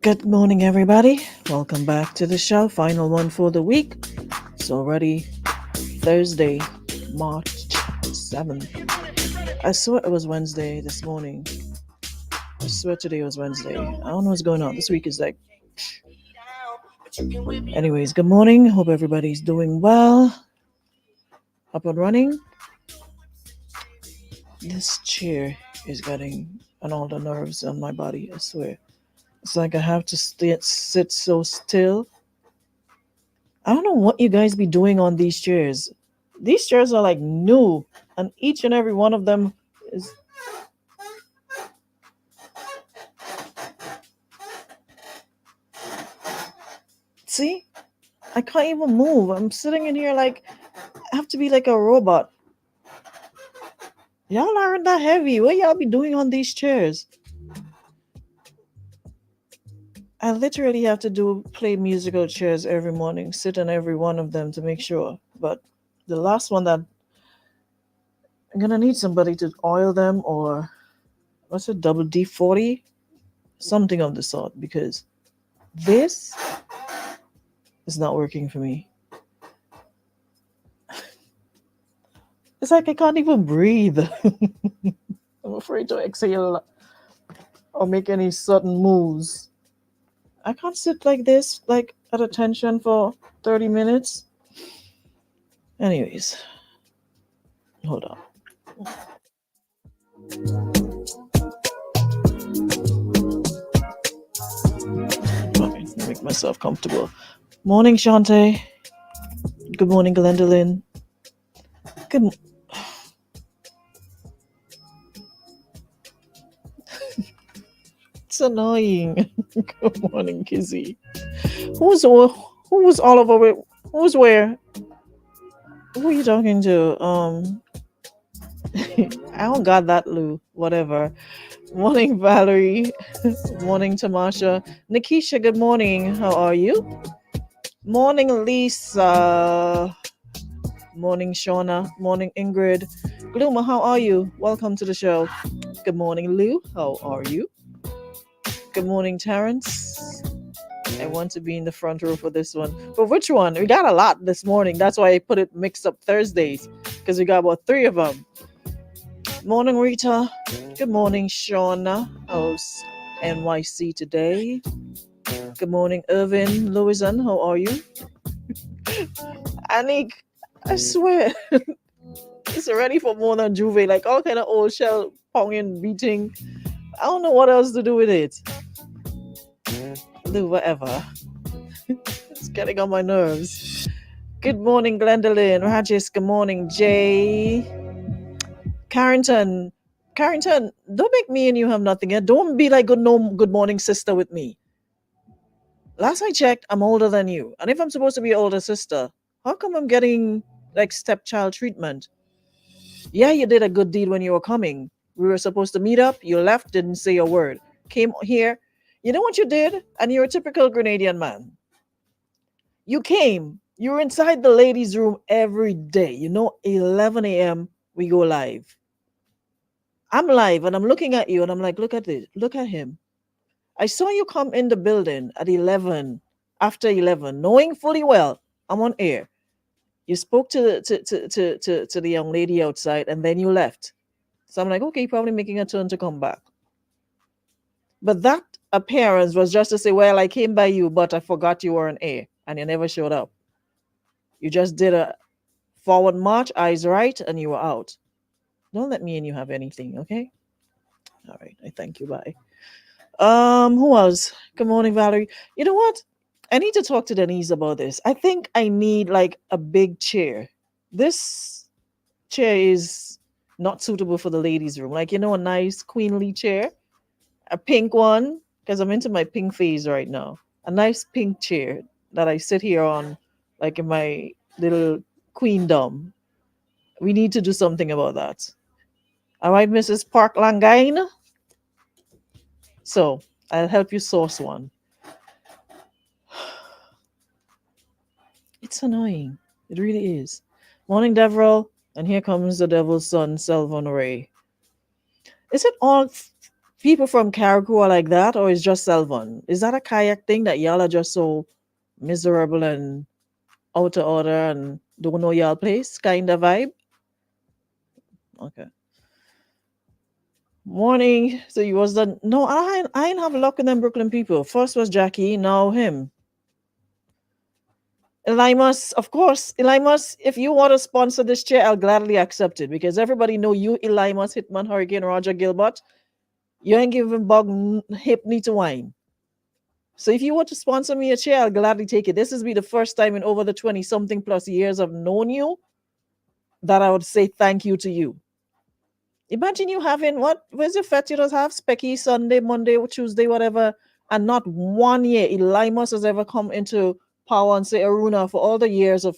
Good morning, everybody. Welcome back to the show. Final one for the week. It's already Thursday, March 7th. I swear it was Wednesday this morning. I swear today was Wednesday. I don't know what's going on. This week is like. Anyways, good morning. Hope everybody's doing well. Up and running. This chair is getting on all the nerves on my body, I swear. It's like I have to sit so still. I don't know what you guys be doing on these chairs. These chairs are like new, and each and every one of them is. See? I can't even move. I'm sitting in here like I have to be like a robot. Y'all aren't that heavy. What y'all be doing on these chairs? I literally have to play musical chairs every morning, sit on every one of them to make sure. But the last one that I'm gonna need somebody to oil them, or what's it, double D40? Something of the sort, because this is not working for me. It's like I can't even breathe. I'm afraid to exhale or make any sudden moves. I can't sit like this, like at attention for 30 minutes. Anyways, hold on. Let me make myself comfortable. Morning, Shante. Good morning, Glendolyn. Good. It's annoying. Good morning, Kizzy. Who was all over it? Who's where? Who are you talking to? I don't got that, Lou. Whatever. Morning, Valerie. Morning, Tamasha. Nikisha, good morning. How are you? Morning, Lisa. Morning, Shauna. Morning, Ingrid. Gluma, how are you? Welcome to the show. Good morning, Lou. How are you? Good morning, Terrence. I want to be in the front row for this one. But which one? We got a lot this morning. That's why I put it mixed up Thursdays, because we got about 3 of them. Morning, Rita. Good morning, Shauna. How's NYC today? Good morning, Irvin. Louisan, how are you? Anik, I swear, it's ready for more than Juve. Like all kind of old shell ponging beating. I don't know what else to do with it. Do whatever. It's getting on my nerves. Good morning, Glendolyn. Rajesh, good morning, Jay. Carrington, don't make me and you have nothing yet. Don't be like good morning sister with me. Last I checked, I'm older than you. And if I'm supposed to be older sister, how come I'm getting like stepchild treatment? Yeah, you did a good deed when you were coming. We were supposed to meet up. You left, didn't say a word. Came here. You know what you did? And you're a typical Grenadian man. You came. You were inside the ladies' room every day. 11 a.m. we go live. I'm live and I'm looking at you and I'm like, look at this. Look at him. I saw you come in the building at 11, after 11, knowing fully well I'm on air. You spoke to the young lady outside and then you left. So I'm like, okay, probably making a turn to come back. But that appearance was just to say, well, I came by you, but I forgot you were on air and you never showed up. You just did a forward march, eyes right, and you were out. Don't let me and you have anything, okay? All right, I thank you. Bye. Who else? Good morning, Valerie. You know what? I need to talk to Denise about this. I think I need like a big chair. This chair is not suitable for the ladies' room. Like, a nice queenly chair. a pink one, because I'm into my pink phase right now. A nice pink chair that I sit here on, like in my little queendom. We need to do something about that. All right, Mrs. Park Langine. So I'll help you source one. It's annoying. It really is. Morning, Devrel. And here comes the devil's son, Selvon Ray. Is it all people from Carrick are like that, or is just Selvon? Is that a kayak thing that y'all are just so miserable and out of order and don't know y'all place kind of vibe? Okay. Morning. So you was the no, I ain't have luck in them Brooklyn people. First was Jackie, now him. Elimus, of course, Elimus, if you want to sponsor this chair, I'll gladly accept it because everybody know you, Elimus, Hitman, Hurricane, Roger Gilbert. You ain't giving bug hip need to wine. So if you want to sponsor me a chair, I'll gladly take it. This has been the first time in over the 20 something plus years I've known you that I would say thank you to you. Imagine you having what? Where's your fete you just have? Specky Sunday, Monday, Tuesday, whatever. And not one year Elimus has ever come into power and say, Aruna, for all the years of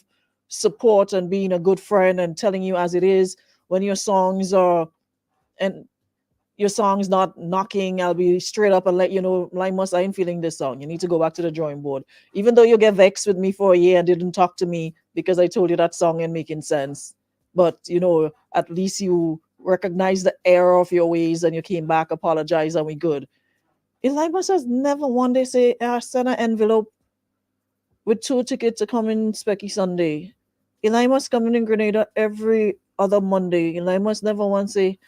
support and being a good friend and telling you as it is, when your songs are and your song's not knocking, I'll be straight up and let you know, Limus, I ain't feeling this song. You need to go back to the drawing board. Even though you get vexed with me for a year and didn't talk to me because I told you that song ain't making sense. But at least you recognize the error of your ways and you came back, apologize, and we good. Limus has never one day say, send an envelope with 2 tickets to come in Specky Sunday. Limus coming in Grenada every other Monday. Limus never once say,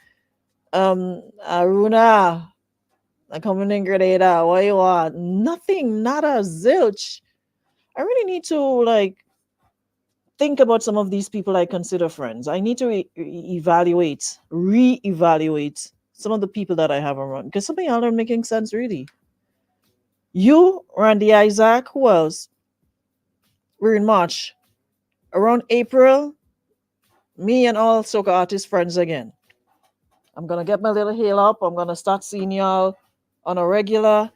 Aruna, I'm coming in Grenada. What you want? Nothing, not a zilch. I really need to think about some of these people I consider friends. I need to re-evaluate some of the people that I have around because some of y'all aren't making sense really. You, Randy Isaac, who else? We're in March. Around April, me and all soca artist friends again. I'm gonna get my little hail up. I'm gonna start seeing y'all on a regular.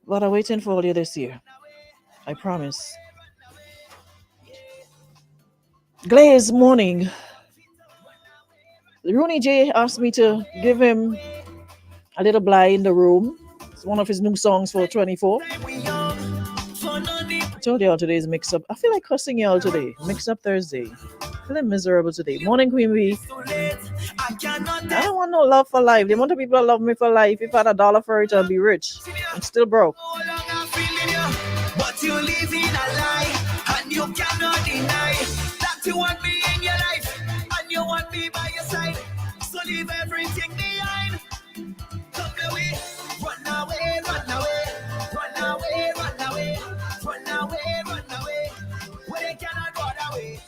But I'm waiting for all you this year. I promise. Glaze morning. Rooney J asked me to give him a little blind in the room. It's one of his new songs for 24. I told y'all today's mix up. I feel like cussing y'all today. Mix up Thursday. Feeling miserable today. Morning, Queen Bee. I don't want no love for life. The amount of people that love me for life, if I had $1 for it, I'd be rich. I'm still broke. But you live in a lie, and you cannot deny that you want me in your life, and you want me by your side. So leave everything behind. Come away, run away, run away, run away, run away, run away, run away. Where they cannot run away.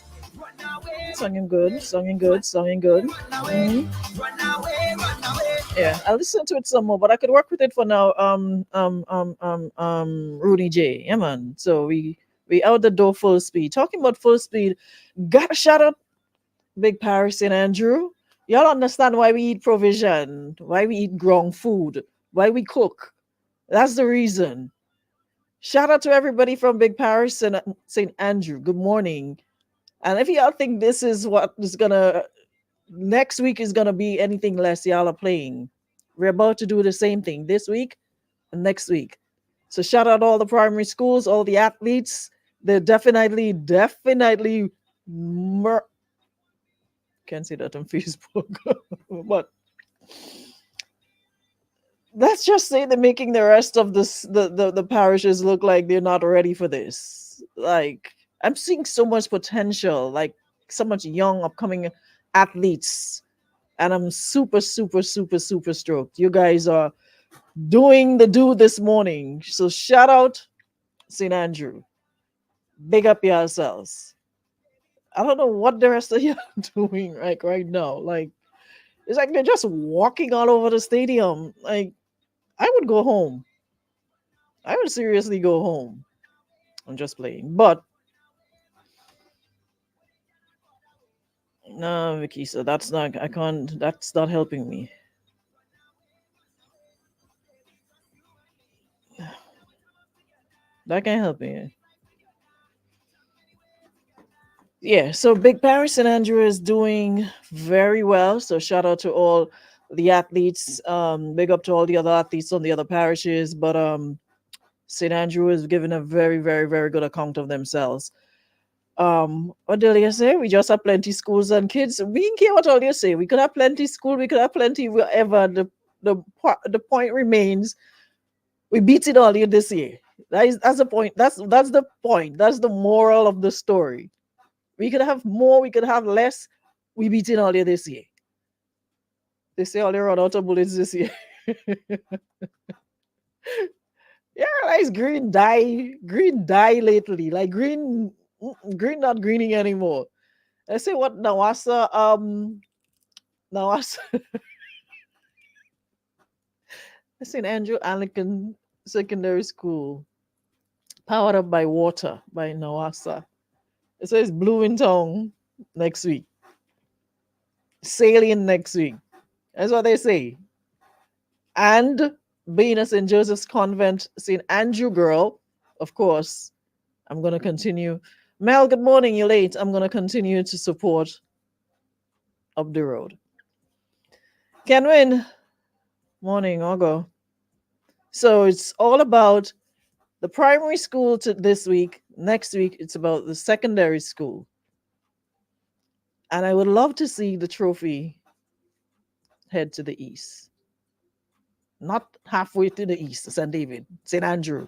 Singing good, singing good, singing good. Yeah, I'll listen to it some more, but I could work with it for now. Rudy J. Yeah, man. So we out the door full speed. Talking about full speed, gotta shout out Big Paris and Andrew. Y'all understand why we eat provision, why we eat ground food, why we cook. That's the reason. Shout out to everybody from Big Paris and St. Andrew. Good morning. And if y'all think this is what is gonna next week is gonna be anything less, y'all are playing. We're about to do the same thing this week and next week. So shout out all the primary schools, all the athletes. They're definitely can't see that on Facebook. But let's just say they're making the rest of the parishes look like they're not ready for this. Like I'm seeing so much potential, like so much young upcoming athletes, and I'm super stoked. You guys are doing the do this morning. So shout out St. Andrew. Big up yourselves. I don't know what the rest of you are doing right now. Like it's like they're just walking all over the stadium. Like I would go home. I would seriously go home. I'm just playing. But no, Vicky, so that's not helping me. That can help me. Yeah, so Big Paris St. Andrew is doing very well. So shout out to all the athletes. Big up to all the other athletes on the other parishes. But St. Andrew is giving a very, very, very good account of themselves. What did you say? We just have plenty schools and kids. We didn't care what all you say. We could have plenty school, we could have plenty wherever. The point remains we beat it all year this year. That's the point. That's the point. That's the moral of the story. We could have more, we could have less. We beat it all year this year. They say all they run out of bullets this year. Yeah, like green dye lately. Like green not greening anymore. I say what Nawasa St. Andrew Anglican Secondary School. Powered up by water by Nawasa. It says Blue in Town next week. Sailing next week. That's what they say. And being a St. Joseph's Convent, St. Andrew girl, of course, I'm going to continue. Mel, good morning. You're late. I'm going to continue to support Up the Road. Kenwin, morning, Ogo. So it's all about the primary school to this week. Next week, it's about the secondary school. And I would love to see the trophy head to the east. Not halfway to the east, St. David, St. Andrew.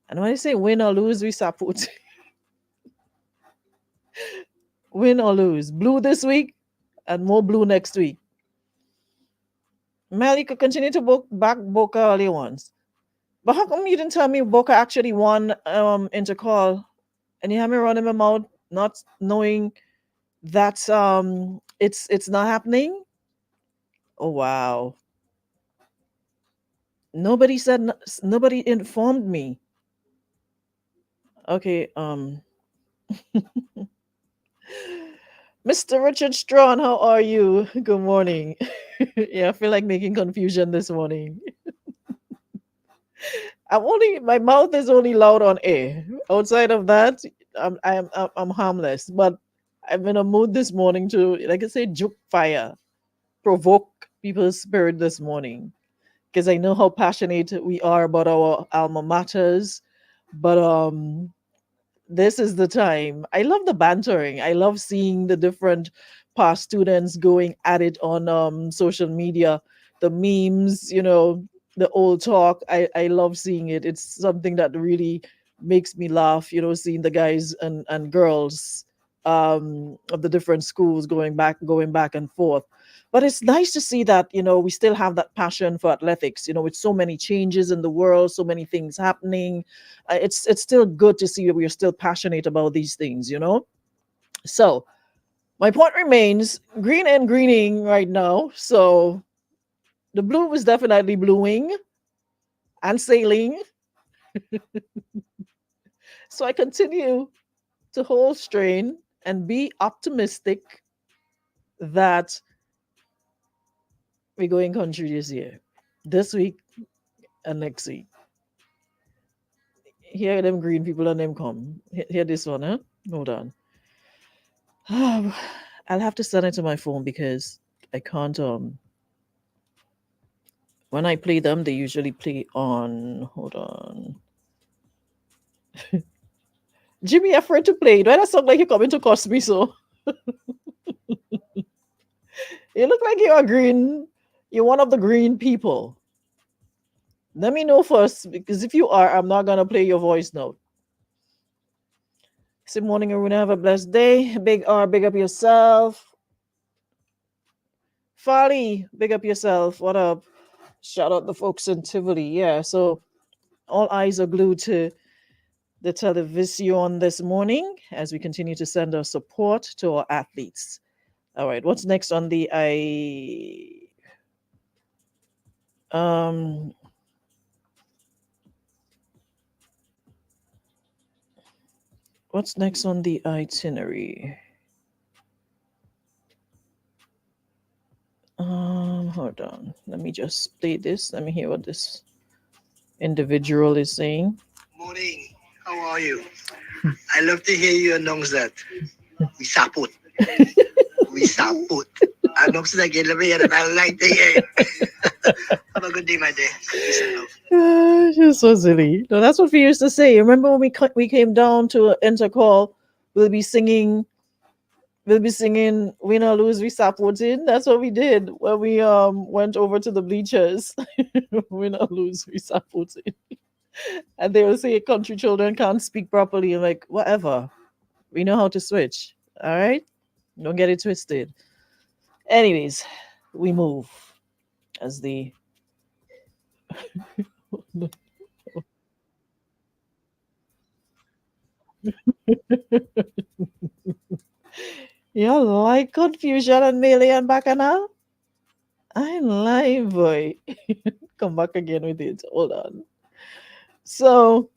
And when I say win or lose, we support. Win or lose. Blue this week and more blue next week. Mel, you could continue to back Boca all you want. But how come you didn't tell me Boca actually won Intercall and you have me running my mouth not knowing that it's not happening? Oh wow. Nobody said nobody informed me. Okay, Mr. Richard Strawn, how are you? Good morning. Yeah, I feel like making confusion this morning. My mouth is only loud on air. Outside of that, I'm harmless. But I'm in a mood this morning to, like I say, juke fire, provoke people's spirit this morning. Because I know how passionate we are about our alma maters. But this is the time. I love the bantering. I love seeing the different past students going at it on social media, the memes, the old talk. I love seeing it. It's something that really makes me laugh, seeing the guys and girls of the different schools going back and forth. But it's nice to see that, we still have that passion for athletics, with so many changes in the world, so many things happening. It's still good to see that we are still passionate about these things. So my point remains green and greening right now. So the blue is definitely bluing and sailing. So I continue to hold strain and be optimistic that we're going country this year, this week and next week. Here them green people and them come. Hear this one, huh? Hold on. I'll have to send it to my phone because I can't when I play them they usually play on hold on. Jimmy afraid to play. Why that sound like you're coming to cost me so? You look like you're a green. You're one of the green people. Let me know first because if you are, I'm not gonna play your voice note. Good morning, everyone. Have a blessed day. Big R, big up yourself. Folly, big up yourself. What up? Shout out the folks in Tivoli. Yeah, so all eyes are glued to the television this morning as we continue to send our support to our athletes. All right, what's next on the um what's next on the itinerary? Hold on. Let me just play this. Let me hear what this individual is saying. Morning. How are you? I love to hear you announce that. We support. We support. Announce it again. Let me hear it. I like to hear it. Have a good day, my dear. Peace and love. She's so silly. No, that's what we used to say. Remember when we came down to intercall, we'll be singing we'll be singing Win or Lose We Support In. That's what we did when we went over to the bleachers. Win or lose we support in. And they will say country children can't speak properly. I'm like, whatever. We know how to switch. All right? Don't get it twisted. Anyways, we move as the you like confusion and melee and bacchanal? I'm lying, boy. Come back again with it. Hold on. So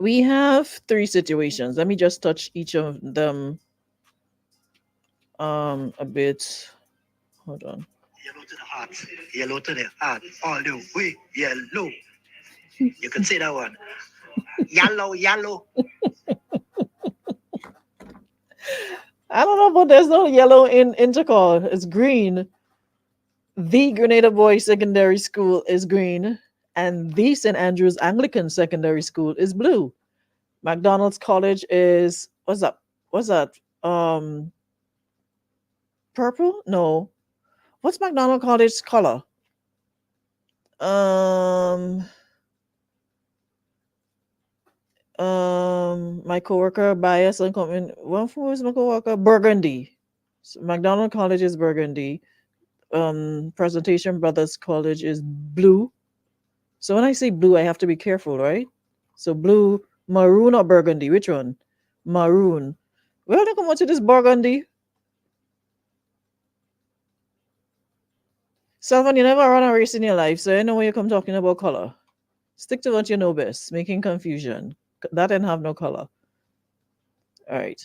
we have three situations. Let me just touch each of them a bit. Hold on. Yellow to the heart. Yellow to the heart. All the way. Yellow. You can say that one. Yellow, yellow. I don't know, but there's no yellow in Intercall. It's green. The Grenada Boys Secondary School is green, and the St. Andrews Anglican Secondary School is blue. McDonald's College is what's up? What's that? Um, Purple? No. What's McDonald College's color? Um, my coworker bias and comment. What was my coworker? Burgundy. So McDonald College is burgundy. Presentation Brothers College is blue. So when I say blue, I have to be careful, right? So blue, maroon or burgundy? Which one? Maroon. Well, look how much it is burgundy. Salvan, you never run a race in your life, so I know when you come talking about color. Stick to what you know best, making confusion. That didn't have no color. All right.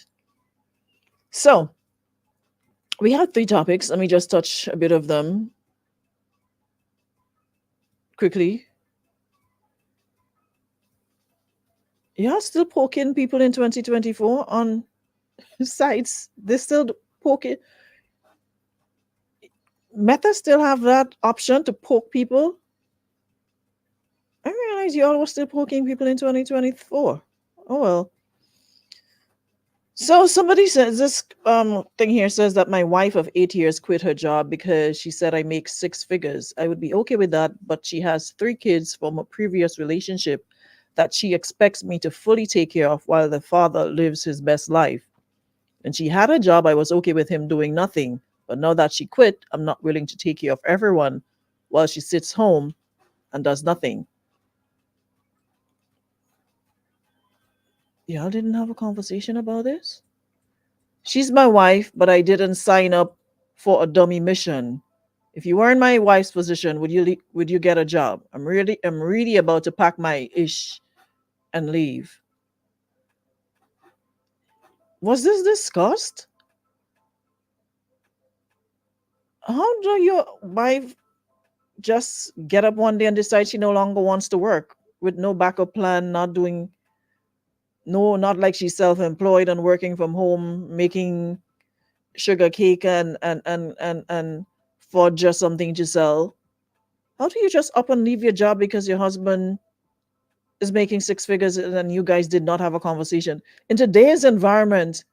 So we have three topics. Let me just touch a bit of them quickly. You're still poking people in 2024 on sites. They're still poking. Meta still have that option to poke people. I realize you all were still poking people in 2024. Oh well. So somebody says this thing here says that my wife of 8 years quit her job because she said I make six figures. I would be okay with that, but she has three kids from a previous relationship that she expects me to fully take care of while the father lives his best life. And she had a job, I was okay with him doing nothing. But now that she quit, I'm not willing to take care of everyone while she sits home and does nothing. Y'all didn't have a conversation about this? She's my wife, but I didn't sign up for a dummy mission. If you were in my wife's position, would you get a job? I'm really about to pack my ish and leave. Was this discussed? How do your wife just get up one day and decide she no longer wants to work with no backup plan, not doing no, not like she's self-employed and working from home, making sugar cake and for just something to sell? How do you just up and leave your job because your husband is making six figures and you guys did not have a conversation? In today's environment,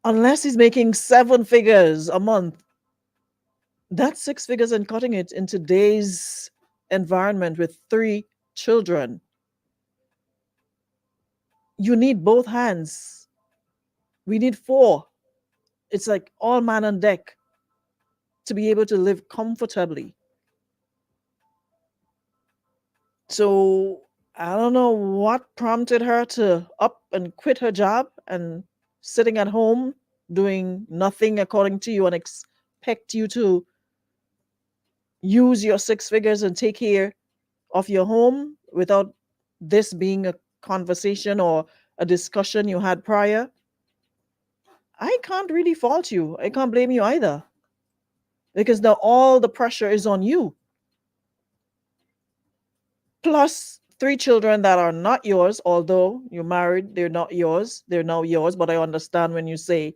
unless he's making seven figures a month, that's six figures and cutting it in today's environment with three children. You need both hands. We need four. It's like all man on deck to be able to live comfortably. So I don't know what prompted her to up and quit her job and sitting at home doing nothing according to you and expect you to use your six figures and take care of your home without this being a conversation or a discussion you had prior. I can't really fault you. I can't blame you either because now all the pressure is on you. plus 3 children that are not yours, although you're married, they're not yours, they're now yours. But I understand when you say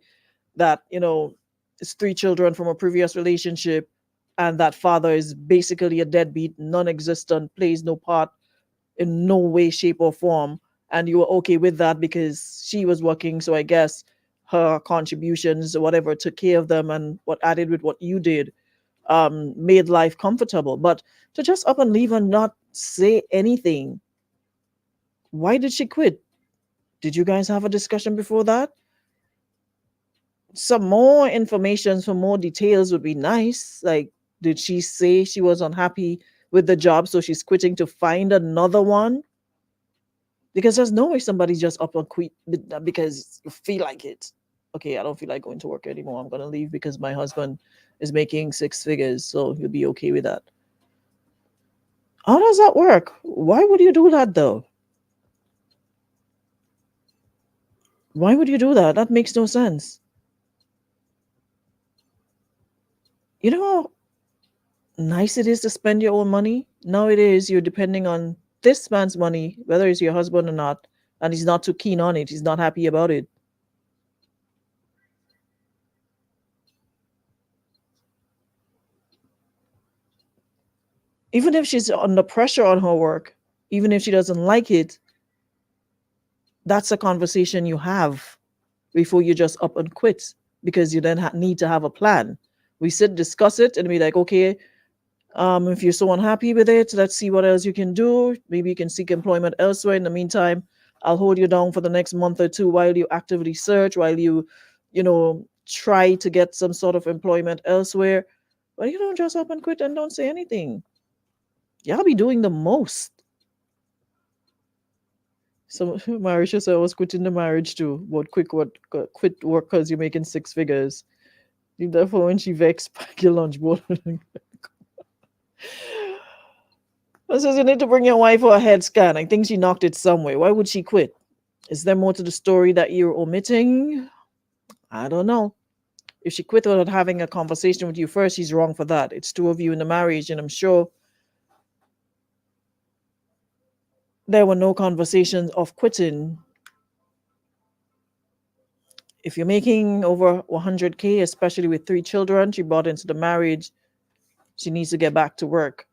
that, it's 3 children from a previous relationship and that father is basically a deadbeat, non existent, plays no part in no way, shape, or form. And you were okay with that because she was working. So I guess her contributions or whatever took care of them, and what added with what you did made life comfortable. But to just up and leave and not say anything, why did she quit? Did you guys have a discussion before that? Some more information, some more details would be nice. Like, did she say she was unhappy with the job, so she's quitting to find another one? Because there's no way somebody just up and quit because you feel like it. Okay, I don't feel like going to work anymore. I'm going to leave because my husband is making 6 figures, so he'll be okay with that. How does that work? Why would you do that though? Why would you do that? That makes no sense. You know how nice it is to spend your own money? Nowadays, you're depending on this man's money, whether it's your husband or not, and he's not too keen on it. He's not happy about it. Even if she's under pressure on her work, even if she doesn't like it, that's a conversation you have before you just up and quit, because you then need to have a plan. We sit, discuss it, and be like, okay, if you're so unhappy with it, let's see what else you can do. Maybe you can seek employment elsewhere. In the meantime, I'll hold you down for the next month or two while you actively search, while try to get some sort of employment elsewhere. But you don't just up and quit and don't say anything. Y'all be doing the most. So Marisha said I was quitting the marriage too. But quit work because you're making 6 figures. Therefore, when she vexed, pack your lunch bowl. It says you need to bring your wife for a head scan. I think she knocked it somewhere. Why would she quit? Is there more to the story that you're omitting? I don't know. If she quit without having a conversation with you first, she's wrong for that. It's two of you in the marriage, and I'm sure there were no conversations of quitting. If you're making over 100K, especially with 3 children, she brought into the marriage, she needs to get back to work.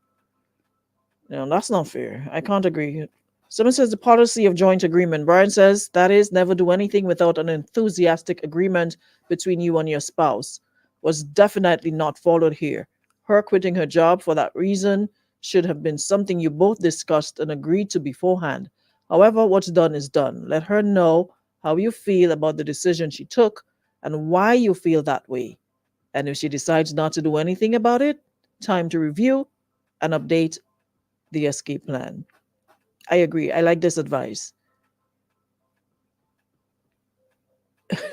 That's not fair. I can't agree. Someone says the policy of joint agreement. Brian says that is never do anything without an enthusiastic agreement between you and your spouse. Was definitely not followed here. Her quitting her job for that reason should have been something you both discussed and agreed to beforehand. However, what's done is done. Let her know how you feel about the decision she took and why you feel that way. And if she decides not to do anything about it, time to review and update the escape plan. I agree. I like this advice.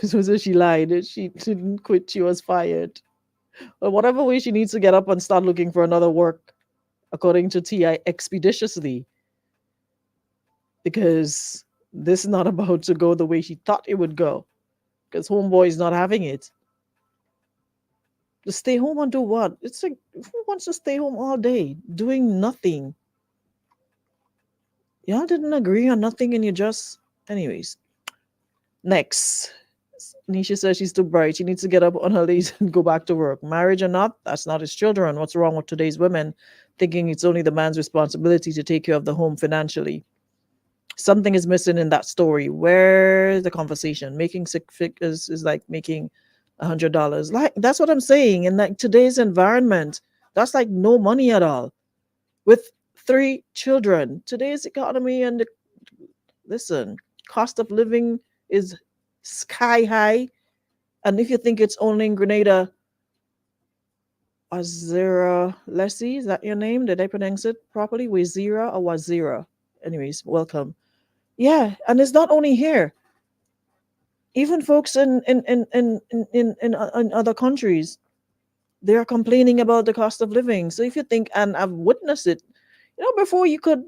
So she lied. She didn't quit. She was fired. But whatever way, she needs to get up and start looking for another work, according to TI, expeditiously. Because this is not about to go the way she thought it would go. Because homeboy is not having it. To stay home and do what? It's like, who wants to stay home all day doing nothing? Y'all didn't agree on nothing and you just. Anyways. Next. Nisha says she's too bright. She needs to get up on her legs and go back to work. Marriage or not, that's not his children. What's wrong with today's women thinking it's only the man's responsibility to take care of the home financially? Something is missing in that story. Where's the conversation? Making 6 figures is like making $100. Like, that's what I'm saying. In like today's environment, that's like no money at all. With 3 children, today's economy and listen, cost of living is sky high. And if you think it's only in Grenada, Wazira Leslie, is that your name? Did I pronounce it properly? Wazira or Wazira? Anyways, welcome. Yeah, and it's not only here. Even folks in other countries, they are complaining about the cost of living. So if you think, and I've witnessed it, before you could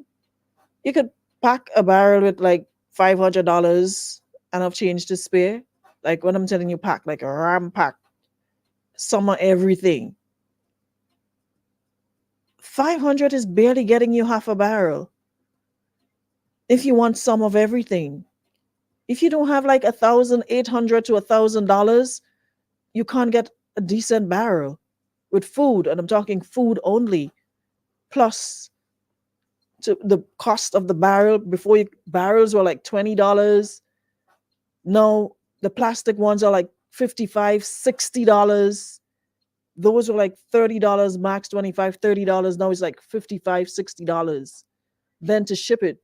pack a barrel with like $500 and have change to spare. Like when I'm telling you pack, like a ram pack, summer everything. 500 is barely getting you half a barrel. if you want some of everything. If you don't have like $1,800 to $1,000, you can't get a decent barrel with food, and I'm talking food only, plus to the cost of the barrel. Before you, barrels were like $20. Now the plastic ones are like 55, $60. Those were like $30 max, 25, $30. Now it's like 55, $60. Then to ship it,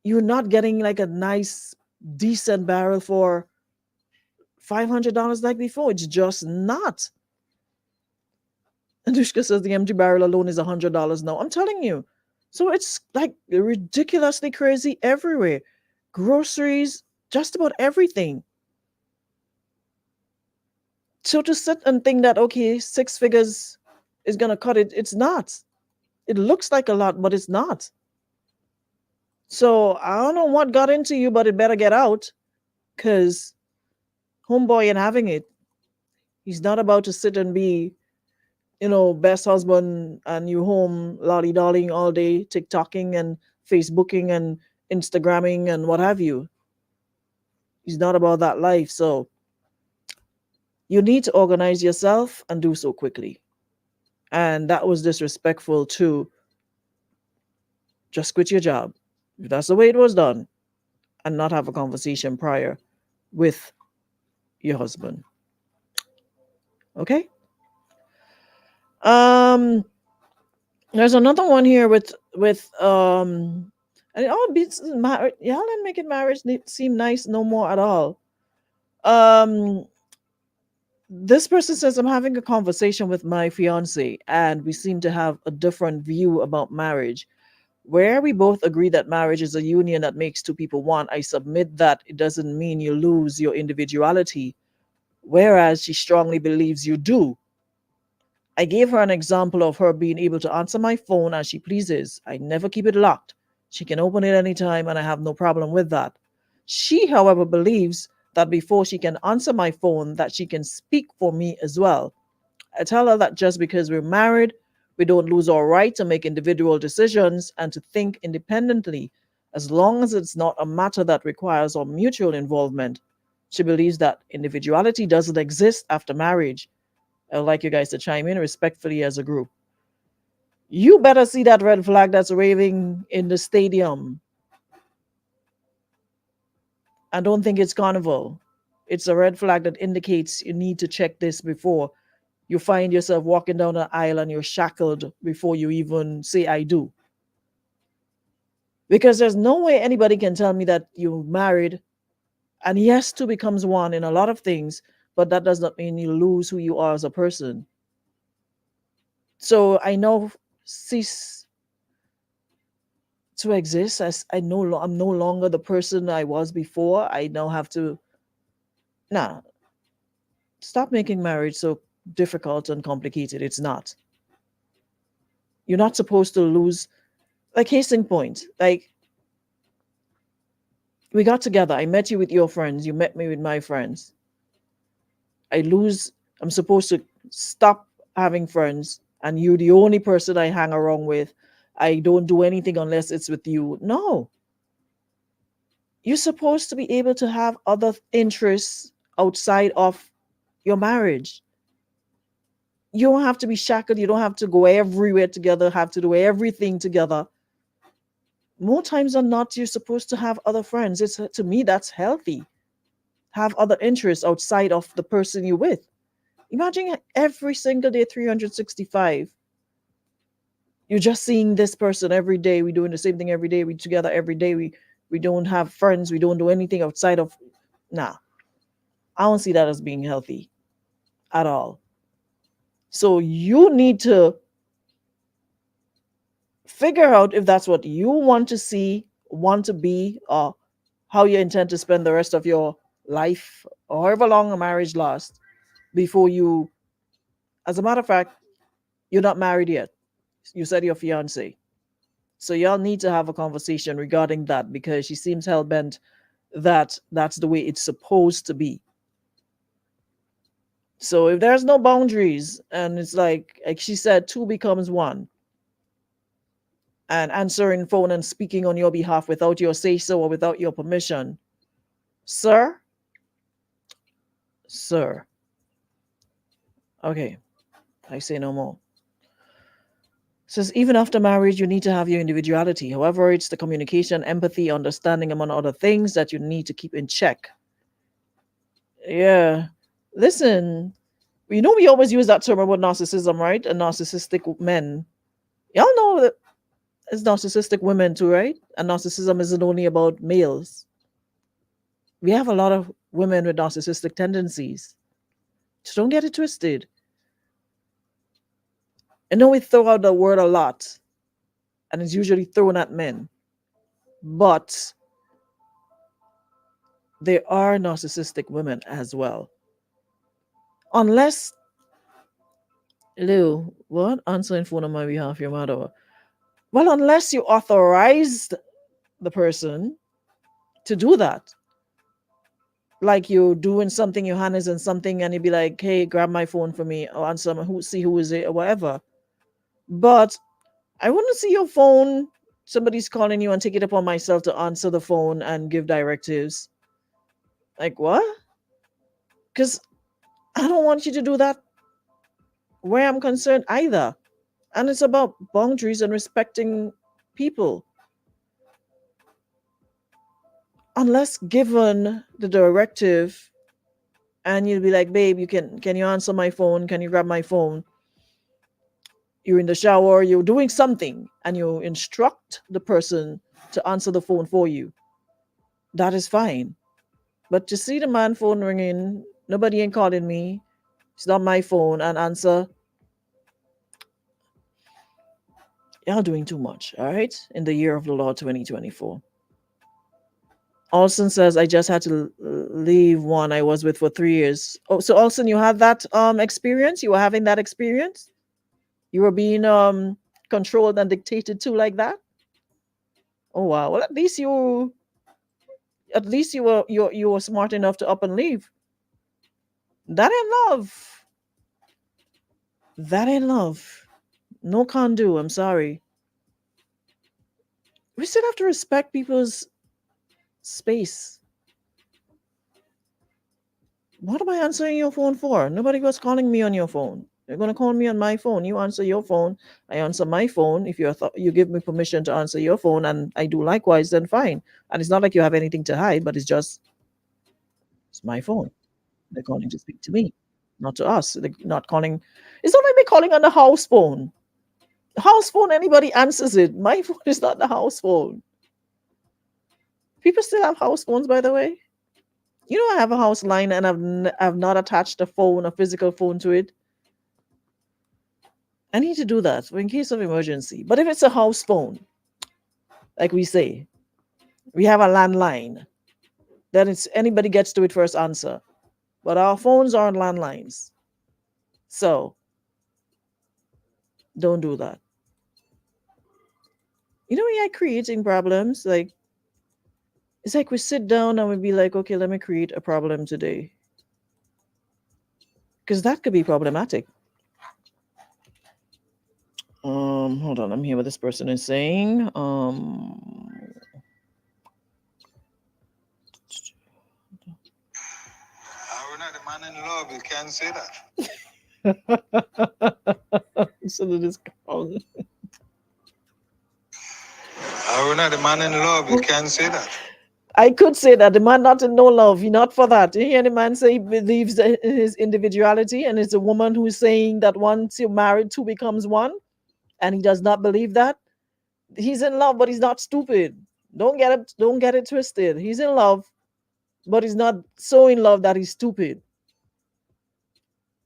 you're not getting like a nice, decent barrel for $500 like before. It's just not. Anushka says the empty barrel alone is $100 now. I'm telling you. So it's like ridiculously crazy everywhere. Groceries, just about everything. So to sit and think that, okay, six figures is going to cut it, it's not. It looks like a lot, but it's not. So I don't know what got into you, but it better get out, because homeboy ain't having it. He's not about to sit and be, best husband and you home lolly dollying all day, TikToking and Facebooking and Instagramming and what have you. He's not about that life. So you need to organize yourself and do so quickly. And that was disrespectful to just quit your job, if that's the way it was done, and not have a conversation prior with your husband. Okay? Um there's another one here with and it all beats marriage. Y'all ain't making marriage seem nice no more at all. Um this person says, I'm having a conversation with my fiance and we seem to have a different view about marriage. Where we both agree that marriage is a union that makes two people one, I submit that it doesn't mean you lose your individuality, whereas she strongly believes you do. I gave her an example of her being able to answer my phone as she pleases. I never keep it locked. She can open it anytime, and I have no problem with that. She, however, believes that before she can answer my phone, that she can speak for me as well. I tell her that just because we're married, we don't lose our right to make individual decisions and to think independently, as long as it's not a matter that requires our mutual involvement. She believes that individuality doesn't exist after marriage. I would like you guys to chime in respectfully as a group. You better see that red flag that's waving in the stadium. I don't think it's carnival. It's a red flag that indicates you need to check this before you find yourself walking down the aisle and you're shackled before you even say I do. Because there's no way anybody can tell me that you're married, and yes, two becomes one in a lot of things, but that does not mean you lose who you are as a person. So I know cease to exist as I'm no longer the person I was before. I now have to, nah, stop making marriage so difficult and complicated. It's not. You're not supposed to lose. Like, case in point, like, we got together. I met you with your friends. You met me with my friends. I lose. I'm supposed to stop having friends, and you're the only person I hang around with. I don't do anything unless it's with you. No, you're supposed to be able to have other interests outside of your marriage. You don't have to be shackled. You don't have to go everywhere together, have to do everything together. More times than not, you're supposed to have other friends. It's, to me, that's healthy. Have other interests outside of the person you're with. Imagine every single day, 365. You're just seeing this person every day. We're doing the same thing every day. We together every day. We don't have friends. We don't do anything outside of. Nah, I don't see that as being healthy at all. So you need to figure out if that's what you want to see, want to be, or how you intend to spend the rest of your life, or however long a marriage lasts, before you. As a matter of fact, you're not married yet. You said your fiance. So y'all need to have a conversation regarding that, because she seems hell bent that that's the way it's supposed to be. So if there's no boundaries and it's like she said, two becomes one, and answering phone and speaking on your behalf without your say so or without your permission. Sir, sir. Okay, I say no more. Says even after marriage, you need to have your individuality. However, it's the communication, empathy, understanding, among other things that you need to keep in check. Yeah. Listen, we always use that term about narcissism, right? And narcissistic men. Y'all know that it's narcissistic women too, right? And narcissism isn't only about males. We have a lot of women with narcissistic tendencies. So don't get it twisted. I know we throw out the word a lot, and it's usually thrown at men. But there are narcissistic women as well. Unless, Lou, what? Answering phone on my behalf, your mother. Well, unless you authorized the person to do that. Like you're doing something, your hand is in something, and you'd be like, hey, grab my phone for me, or answer see who is it, or whatever. But I wouldn't see your phone, somebody's calling you and take it upon myself to answer the phone and give directives. Like what? Because I don't want you to do that where I'm concerned either. And it's about boundaries and respecting people. Unless given the directive and you'll be like, babe, can you answer my phone? Can you grab my phone? You're in the shower, you're doing something, and you instruct the person to answer the phone for you. That is fine. But to see the man phone ringing, nobody ain't calling me, it's not my phone, and answer, y'all doing too much, all right? In the year of the Lord 2024. Alson says, I just had to leave one I was with for 3 years. Oh, so Alson, you had that experience? You were having that experience? You were being controlled and dictated to like that? Oh wow. Well, at least you were smart enough to up and leave. That ain't love. That ain't love. No can do. I'm sorry. We still have to respect people's space. What am I answering your phone for? Nobody was calling me on your phone. You're gonna call me on my phone. You answer your phone. I answer my phone. If you give me permission to answer your phone, and I do likewise, then fine. And it's not like you have anything to hide, but it's my phone. They're calling to speak to me, not to us. They're not calling. It's not like they're calling on the house phone. The house phone, anybody answers it. My phone is not the house phone. People still have house phones, by the way. You know, I have a house line and I've not attached a physical phone to it. I need to do that in case of emergency. But if it's a house phone, like we say, we have a landline, then it's anybody gets to it first answer. But our phones are on landlines. So don't do that. You know, we are creating problems. Like it's like we sit down and we be like, okay, let me create a problem today. Because that could be problematic. Hold on, I'm here what this person is saying. Are we not the man in love? You can't say that. So that is wrong. Are we not the man in love? You can't say that. I could say that the man not in no love, he not for that. You hear the man say he believes in his individuality, and it's a woman who's saying that once you're married, two becomes one, and he does not believe that. He's in love, but he's not stupid. Don't get it twisted. He's in love, but he's not so in love that he's stupid.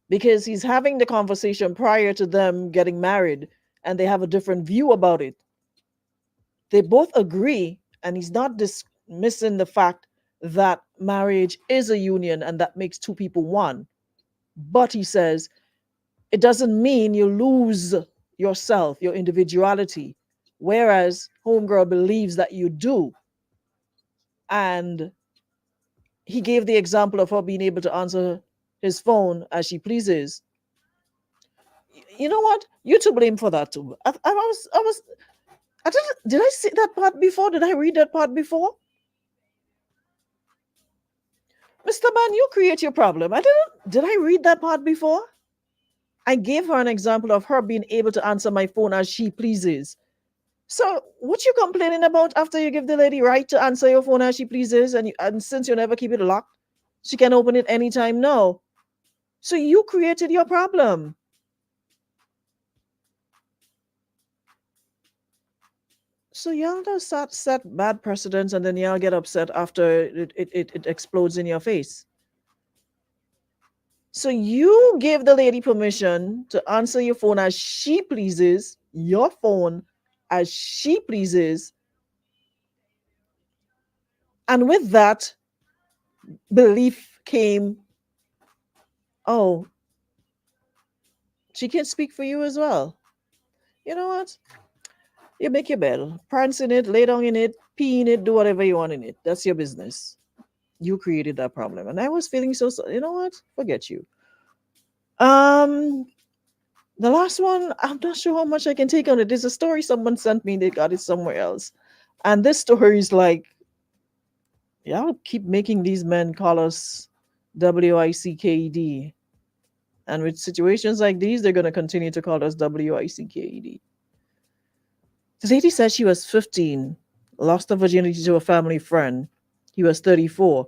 Because he's having the conversation prior to them getting married, and they have a different view about it. They both agree, and he's not dismissing the fact that marriage is a union and that makes two people one. But he says it doesn't mean you lose yourself, your individuality, whereas homegirl believes that you do. And he gave the example of her being able to answer his phone as she pleases. You know what? You to blame for that too. I was Did I see that part before? Did I read that part before? Mr. Man, you create your problem. Did I read that part before? I gave her an example of her being able to answer my phone as she pleases. So what you complaining about after you give the lady right to answer your phone as she pleases, and since you never keep it locked, she can open it anytime now. So you created your problem. So y'all just set bad precedents and then y'all get upset after it explodes in your face. So you gave the lady permission to answer your phone as she pleases, your phone as she pleases. And with that belief came, oh, she can speak for you as well. You know what? You make your bed, prance in it, lay down in it, pee in it, do whatever you want in it. That's your business. You created that problem. And I was feeling you know what? Forget you. Um, the last one, I'm not sure how much I can take on it. There's a story someone sent me, they got it somewhere else. And this story is like, y'all keep making these men call us WICKED. And with situations like these, they're going to continue to call us WICKED. The lady said she was 15, lost her virginity to a family friend. He was 34.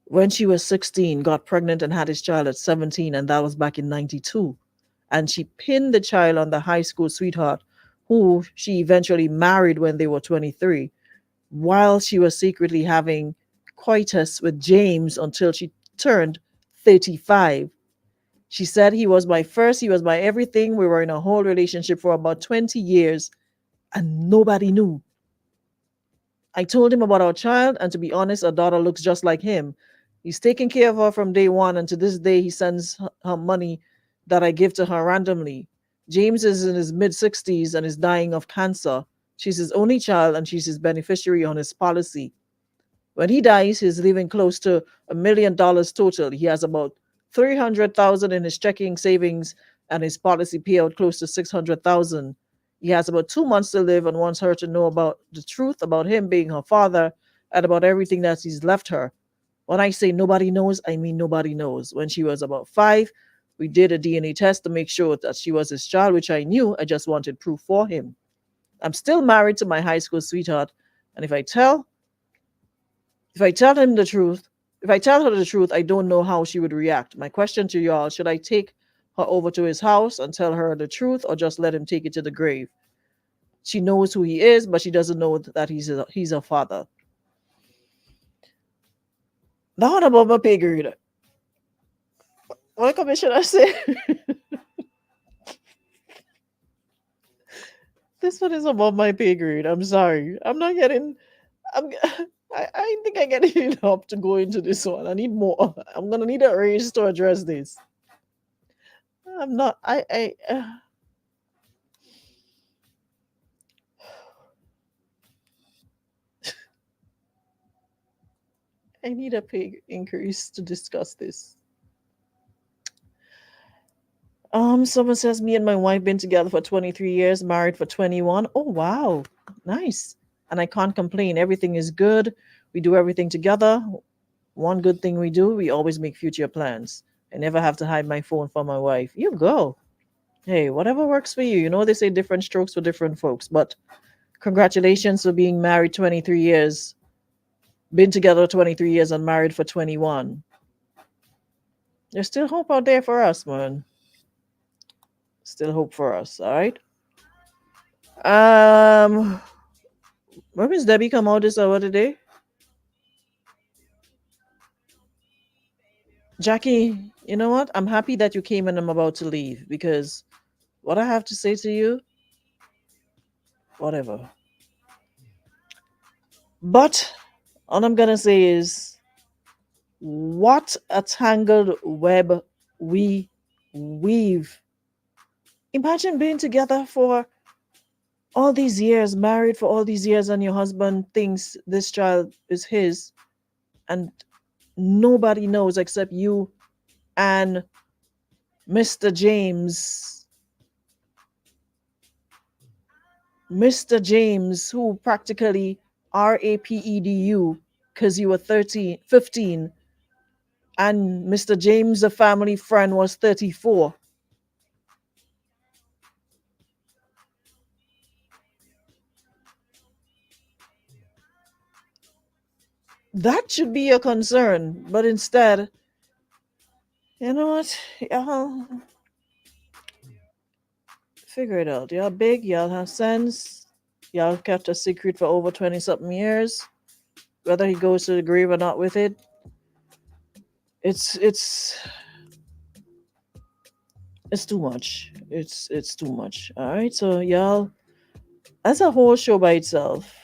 When she was 16, got pregnant and had his child at 17, and that was back in 92. And she pinned the child on the high school sweetheart, who she eventually married when they were 23, while she was secretly having coitus with James until she turned 35. She said he was he was my everything. We were in a whole relationship for about 20 years and nobody knew. I told him about our child, and to be honest, our daughter looks just like him. He's taking care of her from day one, and to this day, he sends her money that I give to her randomly. James is in his mid 60s and is dying of cancer. She's his only child, and she's his beneficiary on his policy. When he dies, he's leaving close to $1 million total. He has about 300,000 in his checking savings, and his policy payout close to 600,000. He has about 2 months to live and wants her to know about the truth about him being her father and about everything that he's left her. When I say nobody knows, I mean nobody knows. When she was about 5, we did a DNA test to make sure that she was his child, which I knew. I just wanted proof for him. I'm still married to my high school sweetheart, and if I tell him the truth, if I tell her the truth, I don't know how she would react. My question to y'all, should I take her over to his house and tell her the truth, or just let him take it to the grave? She knows who he is, but she doesn't know that he's her father. That one above my pay grade. What commissioner say? This one is above my pay grade. I'm sorry. I'm not getting. I'm. I think I get enough to go into this one. I need more. I'm gonna need a raise to address this. I'm not. I need a pay increase to discuss this. Someone says me and my wife been together for 23 years, married for 21. Oh wow, nice. And I can't complain. Everything is good. We do everything together. One good thing we do, we always make future plans. I never have to hide my phone from my wife. You go. Hey, whatever works for you. You know they say different strokes for different folks, but congratulations for being married 23 years. Been together 23 years and married for 21. There's still hope out there for us, man. Still hope for us, all right? Where Miss Debbie come out this hour today? Jackie, you know what? I'm happy that you came and I'm about to leave because what I have to say to you, whatever. But all I'm gonna say is what a tangled web we weave. Imagine being together for all these years, married for all these years, and your husband thinks this child is his, and nobody knows except you and Mr. James. Mr. James, who practically rapedu because you were 15, and Mr. James, the family friend, was 34. That should be a concern, but instead, you know what? Y'all figure it out. Y'all big, y'all have sense. Y'all kept a secret for over 20 something years. Whether he goes to the grave or not with it, it's too much. It's too much. All right, so y'all, that's a whole show by itself.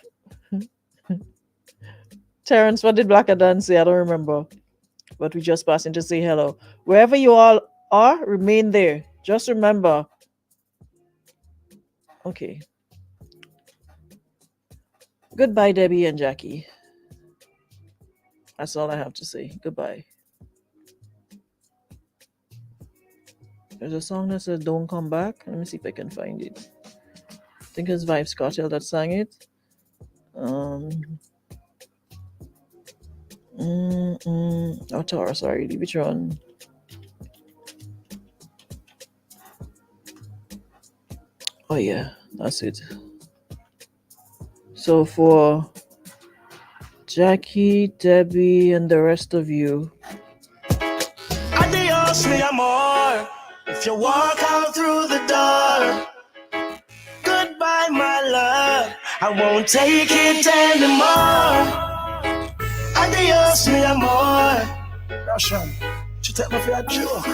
Terrence, what did Black Adan say? I don't remember, but we just passing to say hello. Wherever you all are, remain there. Just remember. Okay. Goodbye, Debbie and Jackie. That's all I have to say. Goodbye. There's a song that says "Don't Come Back." Let me see if I can find it. I think it's Vibes Cartel that sang it. Oh, Tara, sorry, leave it on. Oh yeah, that's it. So for Jackie, Debbie, and the rest of you, adios, mi amor. If you walk out through the door, goodbye, my love. I won't take it anymore. Adios, mi amor. Russian, you take me for a joke.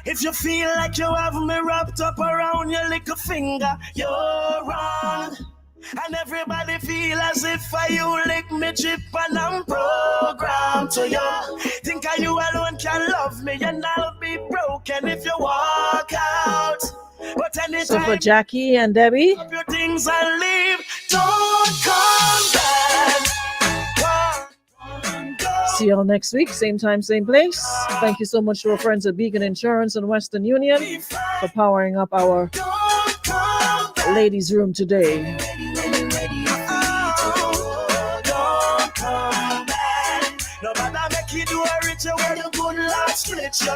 If you feel like you have me wrapped up around your little finger, you're wrong. And everybody feel as if you lick me chip and I'm programmed to you. Think you alone can love me and I'll be broken if you walk out. But anytime so for Jackie and Debbie, up your things and leave, don't come back. see y'all next week, same time, same place. Thank you so much to our friends at Beacon Insurance and Western Union for powering up our ladies' room today. No matter make you do a ritual, you good Lord split you.